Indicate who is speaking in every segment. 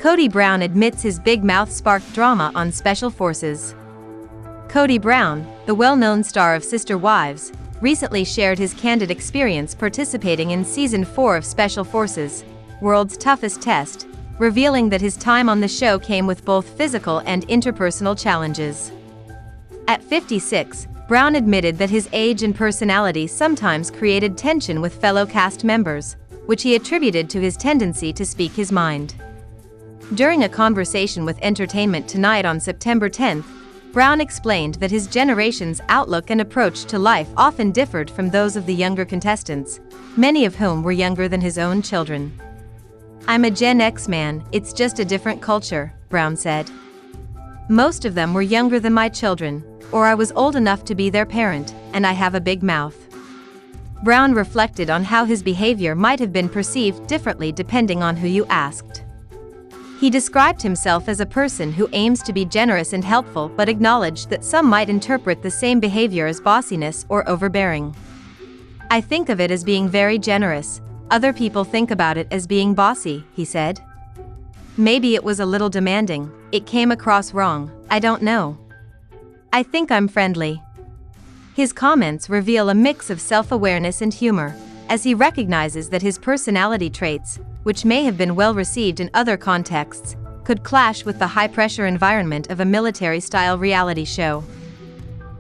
Speaker 1: Kody Brown admits his big mouth sparked drama on Special Forces. Kody Brown, the well-known star of Sister Wives, recently shared his candid experience participating in Season 4 of Special Forces, World's Toughest Test, revealing that his time on the show came with both physical and interpersonal challenges. At 56, Brown admitted that his age and personality sometimes created tension with fellow cast members, which he attributed to his tendency to speak his mind. During a conversation with Entertainment Tonight on September 10, Brown explained that his generation's outlook and approach to life often differed from those of the younger contestants, many of whom were younger than his own children. "I'm a Gen X man, it's just a different culture," Brown said. "Most of them were younger than my children, or I was old enough to be their parent, and I have a big mouth." Brown reflected on how his behavior might have been perceived differently depending on who you asked. He described himself as a person who aims to be generous and helpful but acknowledged that some might interpret the same behavior as bossiness or overbearing. "I think of it as being very generous, other people think about it as being bossy," he said. "Maybe it was a little demanding, it came across wrong, I don't know. I think I'm friendly." His comments reveal a mix of self-awareness and humor, as he recognizes that his personality traits, which may have been well received in other contexts, could clash with the high-pressure environment of a military-style reality show.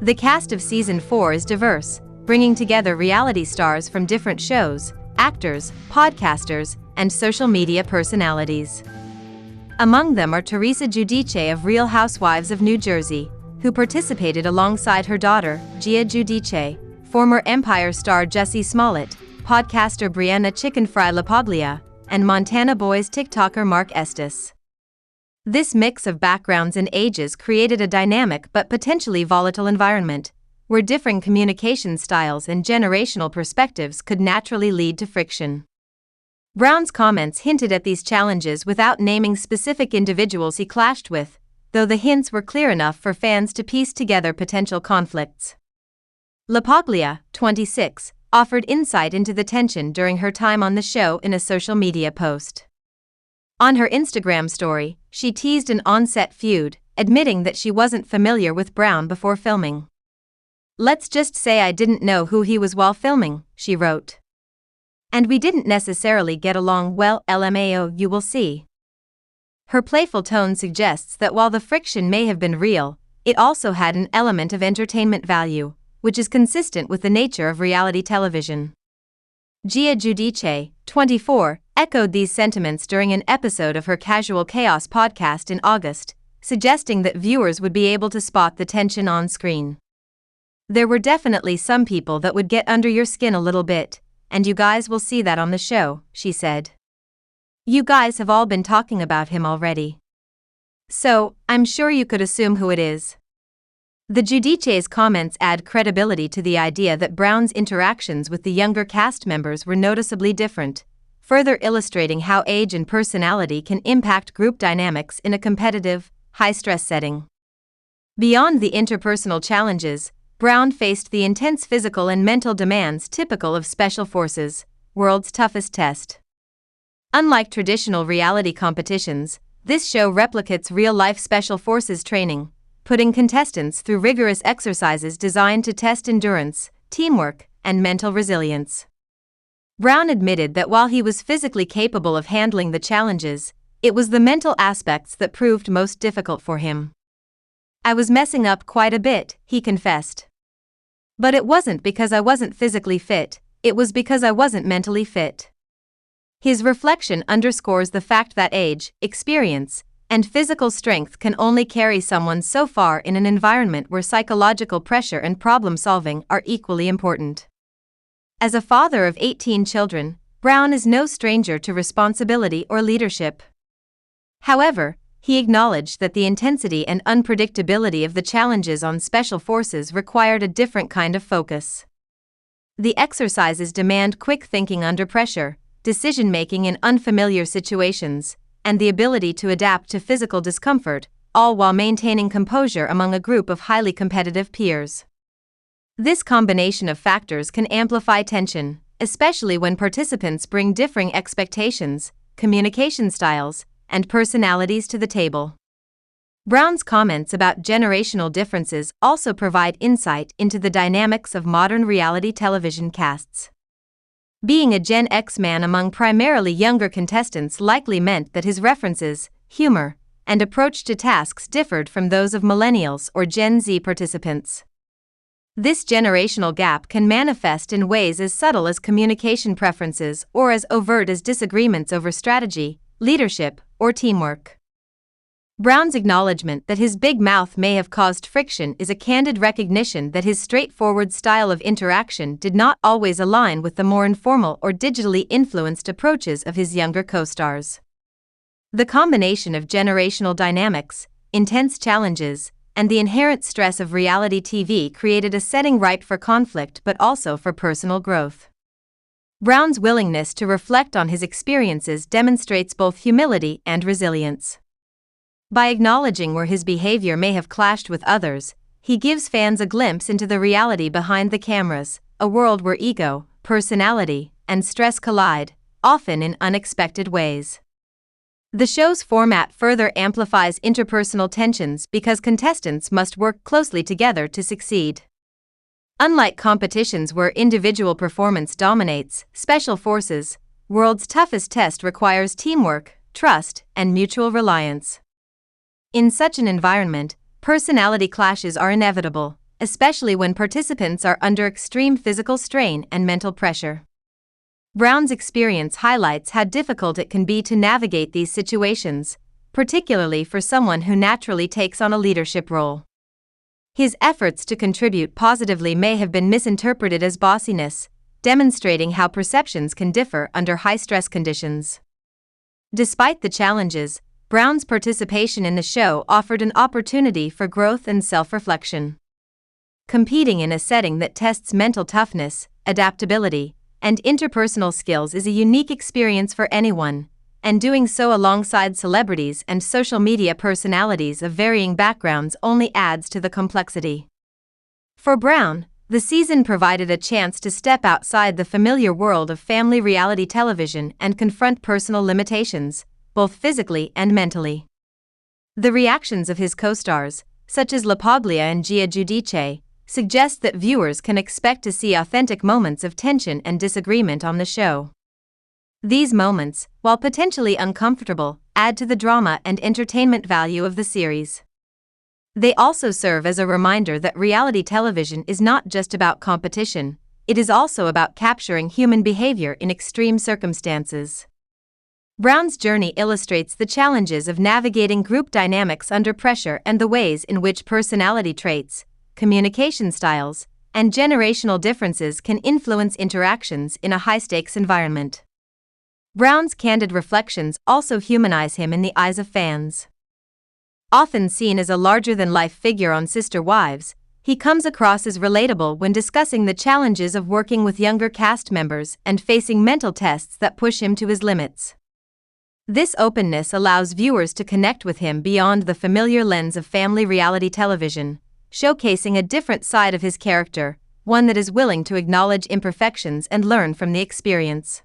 Speaker 1: The cast of Season 4 is diverse, bringing together reality stars from different shows, actors, podcasters, and social media personalities. Among them are Teresa Giudice of Real Housewives of New Jersey, who participated alongside her daughter, Gia Giudice, former Empire star Jussie Smollett, podcaster Brianna Chicken Fry LaPaglia, and Montana Boys TikToker Mark Estes. This mix of backgrounds and ages created a dynamic but potentially volatile environment, where differing communication styles and generational perspectives could naturally lead to friction. Brown's comments hinted at these challenges without naming specific individuals he clashed with, though the hints were clear enough for fans to piece together potential conflicts. LaPaglia, 26, offered insight into the tension during her time on the show in a social media post. On her Instagram story, she teased an on-set feud, admitting that she wasn't familiar with Brown before filming. "Let's just say I didn't know who he was while filming," she wrote. "And we didn't necessarily get along well, LMAO, you will see." Her playful tone suggests that while the friction may have been real, it also had an element of entertainment value, which is consistent with the nature of reality television. Gia Giudice, 24, echoed these sentiments during an episode of her Casual Chaos podcast in August, suggesting that viewers would be able to spot the tension on screen. "There were definitely some people that would get under your skin a little bit, and you guys will see that on the show," she said. "You guys have all been talking about him already. So, I'm sure you could assume who it is." The Giudice's comments add credibility to the idea that Brown's interactions with the younger cast members were noticeably different, further illustrating how age and personality can impact group dynamics in a competitive, high-stress setting. Beyond the interpersonal challenges, Brown faced the intense physical and mental demands typical of Special Forces, World's Toughest Test. Unlike traditional reality competitions, this show replicates real-life Special Forces training, putting contestants through rigorous exercises designed to test endurance, teamwork, and mental resilience. Brown admitted that while he was physically capable of handling the challenges, it was the mental aspects that proved most difficult for him. "I was messing up quite a bit," he confessed. "But it wasn't because I wasn't physically fit, it was because I wasn't mentally fit." His reflection underscores the fact that age, experience, and physical strength can only carry someone so far in an environment where psychological pressure and problem-solving are equally important. As a father of 18 children, Brown is no stranger to responsibility or leadership. However, he acknowledged that the intensity and unpredictability of the challenges on Special Forces required a different kind of focus. The exercises demand quick thinking under pressure, decision-making in unfamiliar situations, and the ability to adapt to physical discomfort, all while maintaining composure among a group of highly competitive peers. This combination of factors can amplify tension, especially when participants bring differing expectations, communication styles, and personalities to the table. Brown's comments about generational differences also provide insight into the dynamics of modern reality television casts. Being a Gen X man among primarily younger contestants likely meant that his references, humor, and approach to tasks differed from those of millennials or Gen Z participants. This generational gap can manifest in ways as subtle as communication preferences or as overt as disagreements over strategy, leadership, or teamwork. Brown's acknowledgement that his big mouth may have caused friction is a candid recognition that his straightforward style of interaction did not always align with the more informal or digitally influenced approaches of his younger co-stars. The combination of generational dynamics, intense challenges, and the inherent stress of reality TV created a setting ripe for conflict but also for personal growth. Brown's willingness to reflect on his experiences demonstrates both humility and resilience. By acknowledging where his behavior may have clashed with others, he gives fans a glimpse into the reality behind the cameras, a world where ego, personality, and stress collide, often in unexpected ways. The show's format further amplifies interpersonal tensions because contestants must work closely together to succeed. Unlike competitions where individual performance dominates, Special Forces, World's toughest test requires teamwork, trust, and mutual reliance. In such an environment, personality clashes are inevitable, especially when participants are under extreme physical strain and mental pressure. Brown's experience highlights how difficult it can be to navigate these situations, particularly for someone who naturally takes on a leadership role. His efforts to contribute positively may have been misinterpreted as bossiness, demonstrating how perceptions can differ under high-stress conditions. Despite the challenges, Brown's participation in the show offered an opportunity for growth and self-reflection. Competing in a setting that tests mental toughness, adaptability, and interpersonal skills is a unique experience for anyone, and doing so alongside celebrities and social media personalities of varying backgrounds only adds to the complexity. For Brown, the season provided a chance to step outside the familiar world of family reality television and confront personal limitations, both physically and mentally. The reactions of his co-stars, such as LaPaglia and Gia Giudice, suggest that viewers can expect to see authentic moments of tension and disagreement on the show. These moments, while potentially uncomfortable, add to the drama and entertainment value of the series. They also serve as a reminder that reality television is not just about competition, it is also about capturing human behavior in extreme circumstances. Brown's journey illustrates the challenges of navigating group dynamics under pressure and the ways in which personality traits, communication styles, and generational differences can influence interactions in a high-stakes environment. Brown's candid reflections also humanize him in the eyes of fans. Often seen as a larger-than-life figure on Sister Wives, he comes across as relatable when discussing the challenges of working with younger cast members and facing mental tests that push him to his limits. This openness allows viewers to connect with him beyond the familiar lens of family reality television, showcasing a different side of his character, one that is willing to acknowledge imperfections and learn from the experience.